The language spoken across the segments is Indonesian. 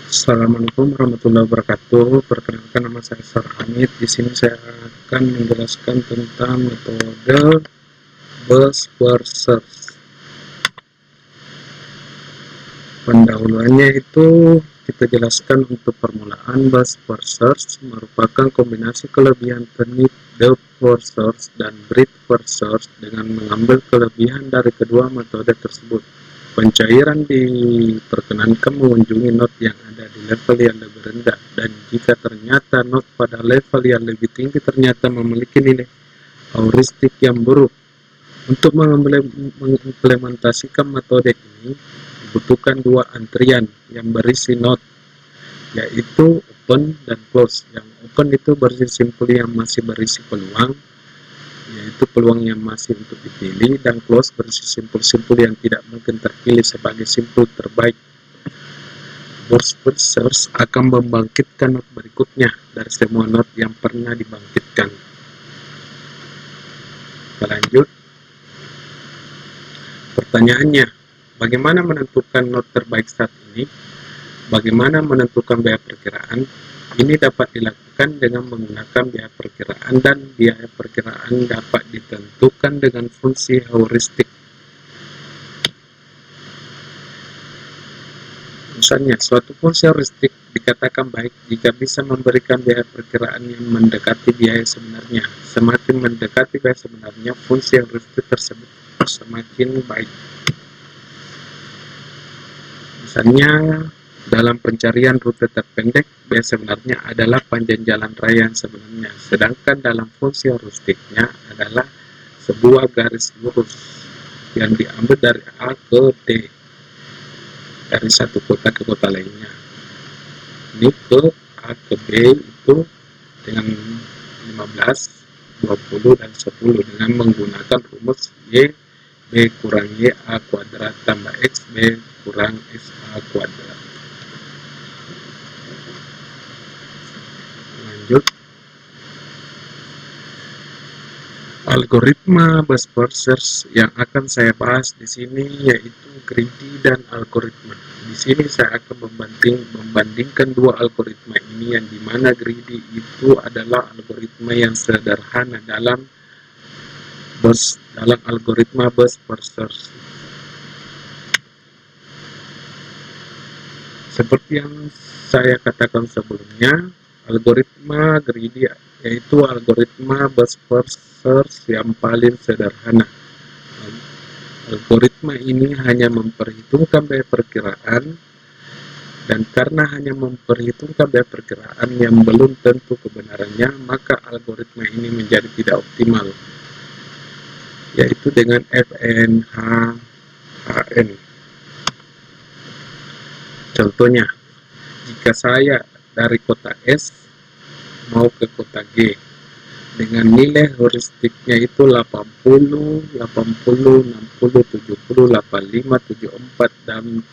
Assalamualaikum warahmatullahi wabarakatuh. Perkenalkan, nama saya Sarhamid. Di sini saya akan menjelaskan tentang metode Bus Search. Pendahuluannya itu kita jelaskan untuk permulaan. Bus Search merupakan kombinasi kelebihan teknik depth first search dan breadth first search dengan mengambil kelebihan dari kedua metode tersebut. Pencairan diperkenankan mengunjungi node yang ada di level yang lebih rendah, dan jika ternyata node pada level yang lebih tinggi ternyata memiliki nilai heuristik yang buruk. Untuk mengimplementasikan metode ini dibutuhkan dua antrian yang berisi node, yaitu open dan close. Yang open itu berisi simpul yang masih berisi peluang, yaitu peluang yang masih untuk dipilih, dan close berisi simpul-simpul yang tidak mungkin terpilih sebagai simpul terbaik. Bus Search akan membangkitkan node berikutnya dari semua node yang pernah dibangkitkan. Kita lanjut. Pertanyaannya, bagaimana menentukan node terbaik saat ini? Bagaimana menentukan biaya perkiraan? Ini dapat dilakukan dengan menggunakan biaya perkiraan, dan biaya perkiraan dapat ditentukan dengan fungsi heuristik. Misalnya, suatu fungsi heuristik dikatakan baik jika bisa memberikan biaya perkiraan yang mendekati biaya sebenarnya. Semakin mendekati biaya sebenarnya, fungsi heuristik tersebut semakin baik. Misalnya, dalam pencarian rute terpendek, biaya sebenarnya adalah panjang jalan raya yang sebenarnya, sedangkan dalam fungsi heuristiknya adalah sebuah garis lurus yang diambil dari A ke D, dari satu kota ke kota lainnya. Ini ke A ke B itu dengan 15, 20, dan 10 dengan menggunakan rumus Y B kurang Y A kuadrat tambah X B kurang X A kuadrat. Lanjut. Algoritma Bus Search yang akan saya bahas di sini yaitu greedy dan algoritma. Di sini saya akan membandingkan dua algoritma ini, yang dimana greedy itu adalah algoritma yang sederhana dalam algoritma Bus Search. Seperti yang saya katakan sebelumnya, algoritma greedy yaitu algoritma Bus Search yang paling sederhana. Algoritma ini hanya memperhitungkan biaya perkiraan, dan karena hanya memperhitungkan biaya perkiraan yang belum tentu kebenarannya, maka algoritma ini menjadi tidak optimal, yaitu dengan FNHN. Contohnya, jika saya dari kota S mau ke kota G dengan nilai heuristiknya itu 80, 60, 70, 85, 74, dan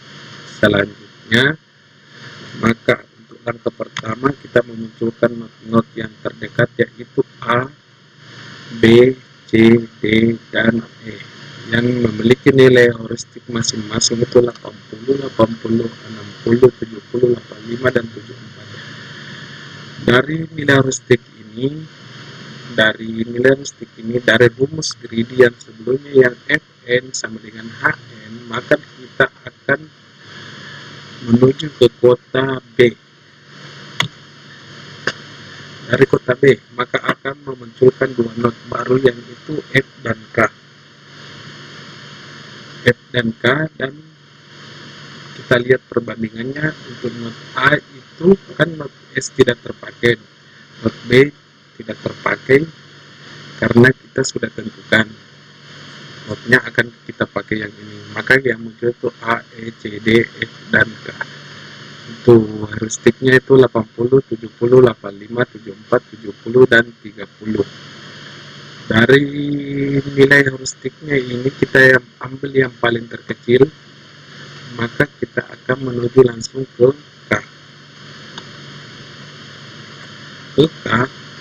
selanjutnya, maka untuk langkah pertama kita memunculkan node yang terdekat, yaitu A, B, C, D, dan E, yang memiliki nilai heuristik masing-masing itu 80, 80, 60, 70, 85, dan 74. Dari nilai heuristik ini, dari rumus greedy yang sebelumnya yang Fn sama dengan Hn, maka kita akan menuju ke kota B. Dari kota B, maka akan memunculkan dua node baru, yang itu F dan K. F dan K, dan kita lihat perbandingannya. Untuk node A itu kan node S tidak terpakai, node B tidak terpakai, karena kita sudah tentukan node-nya akan kita pakai yang ini, maka yang muncul itu A, E, C, D, F, dan K. Itu heuristiknya itu 80, 70, 85, 74, 70, dan 30. Dari nilai heuristiknya ini kita ambil yang paling terkecil, maka kita akan menuju langsung ke K.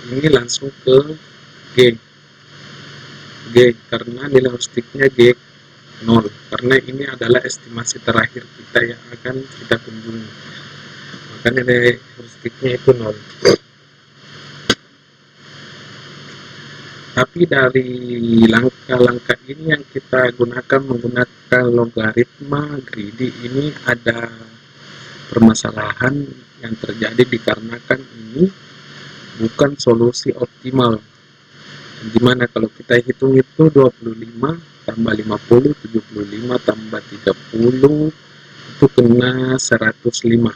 Ini langsung ke G, karena nilai heuristiknya G 0, karena ini adalah estimasi terakhir kita yang akan kita kunjungi. maka nilai heuristiknya itu 0. Tapi dari langkah-langkah ini yang kita gunakan menggunakan logaritma greedy ini ada permasalahan yang terjadi dikarenakan ini bukan solusi optimal. Dimana kalau kita hitung itu 25 tambah 50, 75 tambah 30 itu kena 105.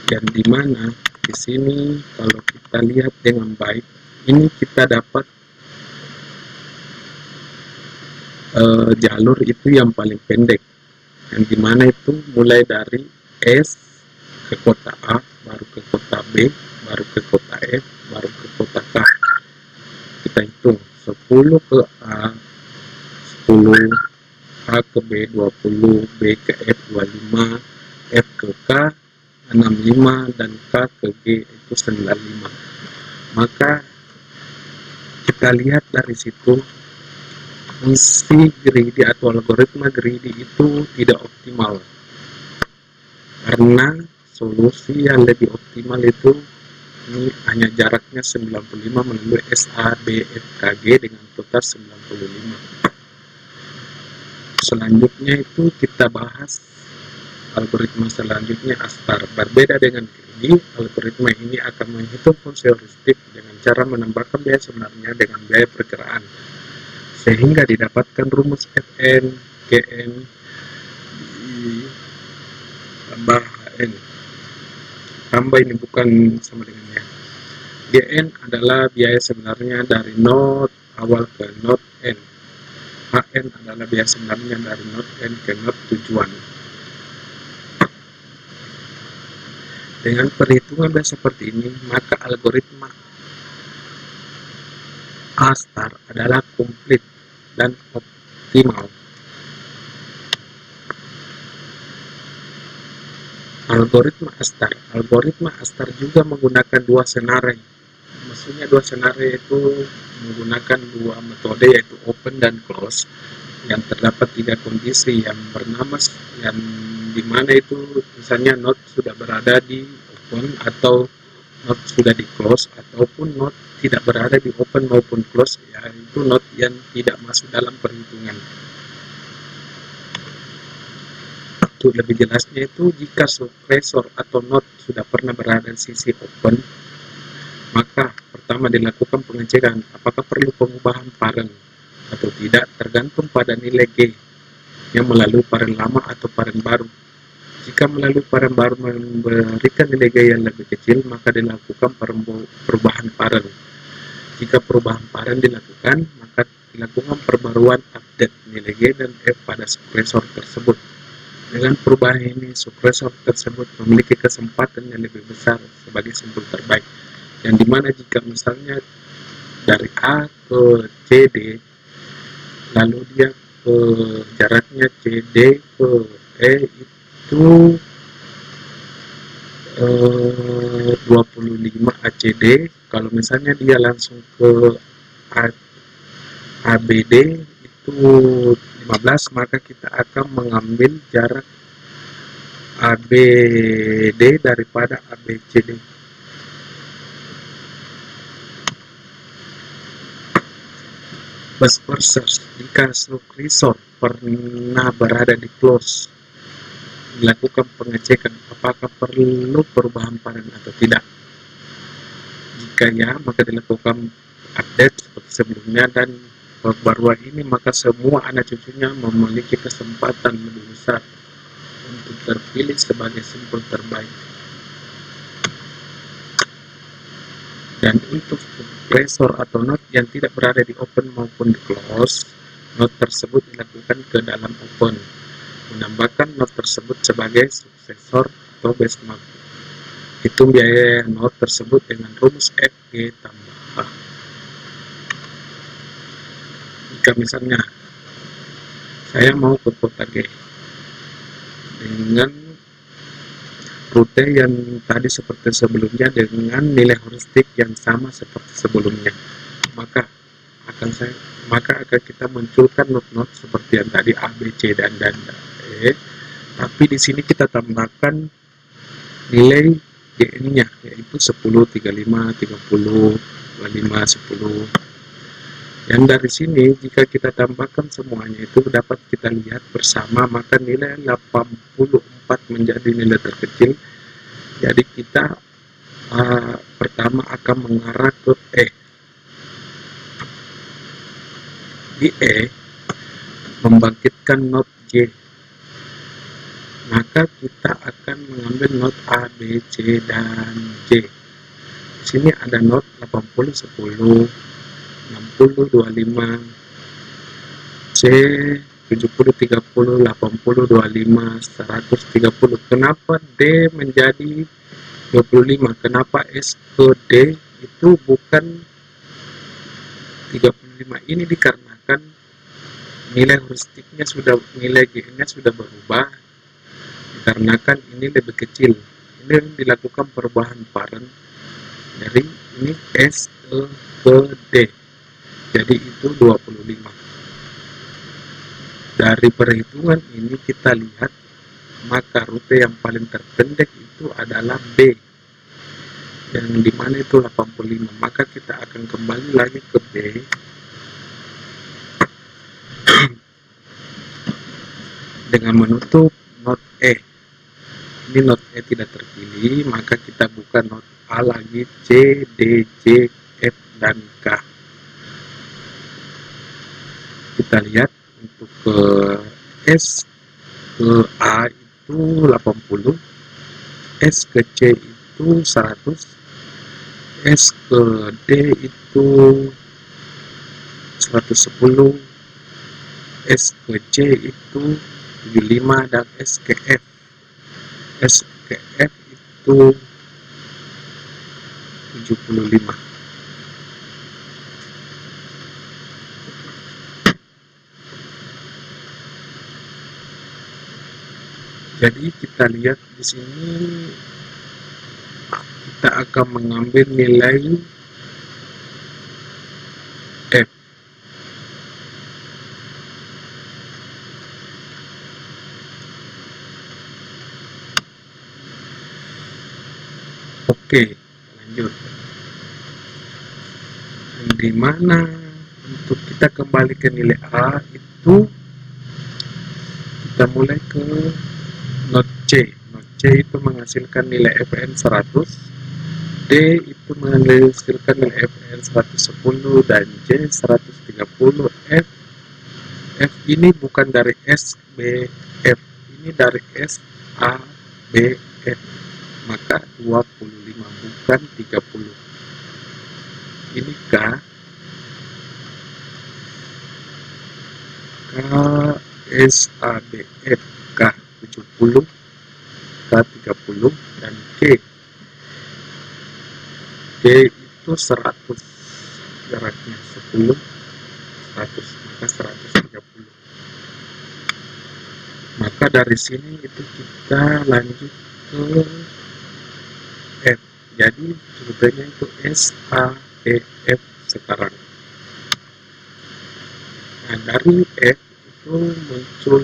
Dan dimana di sini kalau kita lihat dengan baik, ini kita dapat jalur itu yang paling pendek, yang dimana itu mulai dari S ke kota A, baru ke kota B, baru ke kota F, baru ke kota K. Kita hitung 10 ke A, 10 A ke B 20, B ke F 25, F ke K 65, dan K ke G itu 95. Maka kita lihat dari situ fungsi greedy atau algoritma greedy itu tidak optimal, karena solusi yang lebih optimal itu ini hanya jaraknya 95 melalui SA, B, F, K, G dengan total 95. Selanjutnya itu kita bahas algoritma selanjutnya ASTAR. Berbeda dengan greedy, algoritma ini akan menghitung fungsi heuristik dengan cara menambahkan biaya sebenarnya dengan biaya perkiraan, sehingga didapatkan rumus Fn, Gn, tambah Hn. Tambah ini bukan sama dengannya. Gn adalah biaya sebenarnya dari node awal ke node N. Hn adalah biaya sebenarnya dari node N ke node tujuan. Dengan perhitungan biaya seperti ini, maka algoritma ASTAR adalah komplit dan optimal. Algoritma ASTAR juga menggunakan dua senario. Maksudnya dua senario itu menggunakan dua metode, yaitu open dan close, yang terdapat tiga kondisi yang bernama yang dimana itu misalnya node sudah berada di open atau node sudah di close, ataupun node tidak berada di open maupun close, yaitu node yang tidak masuk dalam perhitungan. Untuk lebih jelasnya itu, jika suppressor atau node sudah pernah berada di sisi open, maka pertama dilakukan pengecekan apakah perlu pengubahan parent atau tidak, tergantung pada nilai G yang melalui parent lama atau parent baru. Jika melalui parent baru memberikan nilai G yang lebih kecil, maka dilakukan perubahan parent. Jika perubahan parent dilakukan, maka dilakukan perbaruan update nilai G dan F pada suppressor tersebut. Dengan perubahan ini, suppressor tersebut memiliki kesempatan yang lebih besar sebagai simpul terbaik, yang dimana jika misalnya dari A ke CD, lalu dia ke jaraknya CD ke E itu 25 ACD, kalau misalnya dia langsung ke ABD itu 15, maka kita akan mengambil jarak ABD daripada ABCD. Vice versa, jika suppressor pernah berada di close, dilakukan pengecekan apakah perlu perubahan parent atau tidak. Jika ya, maka dilakukan update seperti sebelumnya, dan perbaruan ini maka semua anak cucunya memiliki kesempatan lebih besar untuk terpilih sebagai simpul terbaik. Dan untuk suppressor atau node yang tidak berada di open maupun di close, node tersebut dilakukan ke dalam open, menambahkan node tersebut sebagai suksesor atau base node. Hitung biaya node tersebut dengan rumus FG tambah H. Jika misalnya saya mau ke kota G dengan rute yang tadi seperti sebelumnya dengan nilai heuristik yang sama seperti sebelumnya, maka akan kita munculkan node-node seperti yang tadi A, B, C, dan E. Tapi di sini kita tambahkan nilai GN-nya, yaitu 10, 35, 30, 25, 10. Yang dari sini, jika kita tambahkan semuanya itu dapat kita lihat bersama, maka nilai 84 menjadi nilai terkecil. Jadi kita pertama akan mengarah ke E. Di E, membangkitkan not G. Maka kita akan mengambil not A, B, C, dan J. Di sini ada not 80, 10, 60, 25, C, 70, 30, 80, 25, 130. Kenapa D menjadi 25? Kenapa S ke D itu bukan 35? Ini dikarenakan nilai heuristiknya nilai G-nya sudah berubah, dikarenakan ini lebih kecil. Ini dilakukan perubahan parent dari ini S ke D, jadi itu 25. Dari perhitungan ini kita lihat, maka rute yang paling terpendek itu adalah B, yang dimana itu 85. Maka kita akan kembali lagi ke B, dengan menutup not E. Ini not E tidak terpilih, maka kita buka not A lagi, C, D, J, F, dan K. Kita lihat untuk ke S ke A itu 80, S ke C itu 100, S ke D itu 110, S ke C itu 75, dan S ke F itu 75. Jadi kita lihat di sini, kita akan mengambil nilai F. Oke, lanjut. Di mana untuk kita kembali ke nilai A itu kita mulai ke not C. Not C itu menghasilkan nilai Fn 100, D itu menghasilkan nilai Fn 110, dan J 130. F ini bukan dari S, B, F. Ini dari S, A, B, F. Maka 25, bukan 30. Ini K, S, A, B, F, K 70, K 30, dan K itu 100, jaraknya 10, 100, maka 130. Maka dari sini itu kita lanjut ke F. Jadi rutenya itu S, A, B, F sekarang. Nah, dari F itu muncul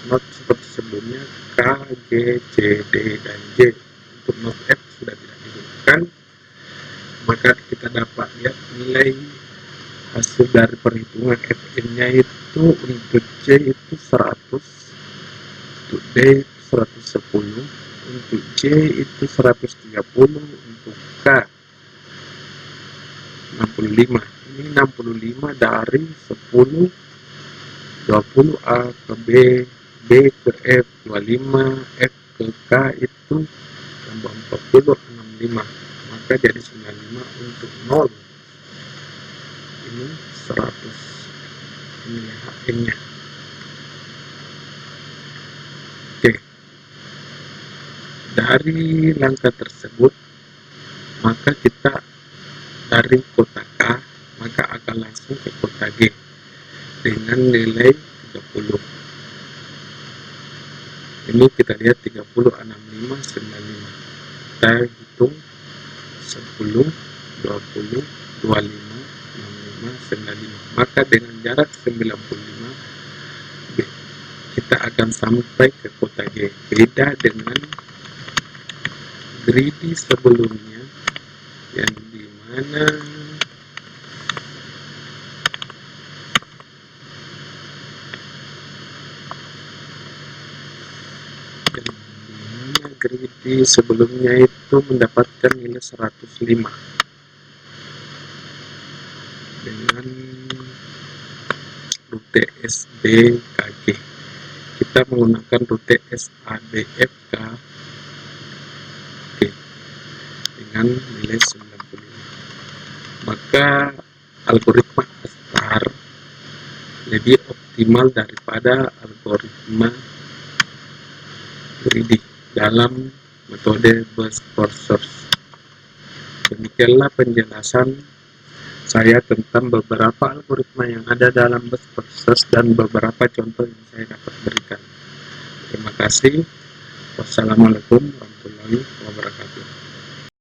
not seperti sebelumnya, K, G, C, D, dan J. Untuk not F sudah tidak digunakan. Maka kita dapat lihat nilai hasil dari perhitungan Fn-nya itu untuk C itu 100, untuk D itu 110, untuk J itu 130, untuk K 65. Ini 65 dari 10, 20 A ke B, B ke F 25, F ke K itu tambah 40, 65. Maka jadi 95 untuk 0. Ini 100. Ini HN-nya. Oke. Dari langkah tersebut, maka kita dari kota K, maka akan langsung ke kota G dengan nilai 30. Ini kita lihat 30, 65, 95. Kita hitung 10, 20, 25, 65, 95. Maka dengan jarak 95, kita akan sampai ke kota G. Beda dengan greedy sebelumnya, yang dimana greedy sebelumnya itu mendapatkan nilai 105 dengan rute SBKG. Kita menggunakan rute SABFK dengan nilai 95. Maka algoritma ASTAR lebih optimal daripada algoritma greedy dalam metode burst first search. Demikianlah penjelasan saya tentang beberapa algoritma yang ada dalam burst first search dan beberapa contoh yang saya dapat berikan. Terima kasih. Wassalamualaikum warahmatullahi wabarakatuh.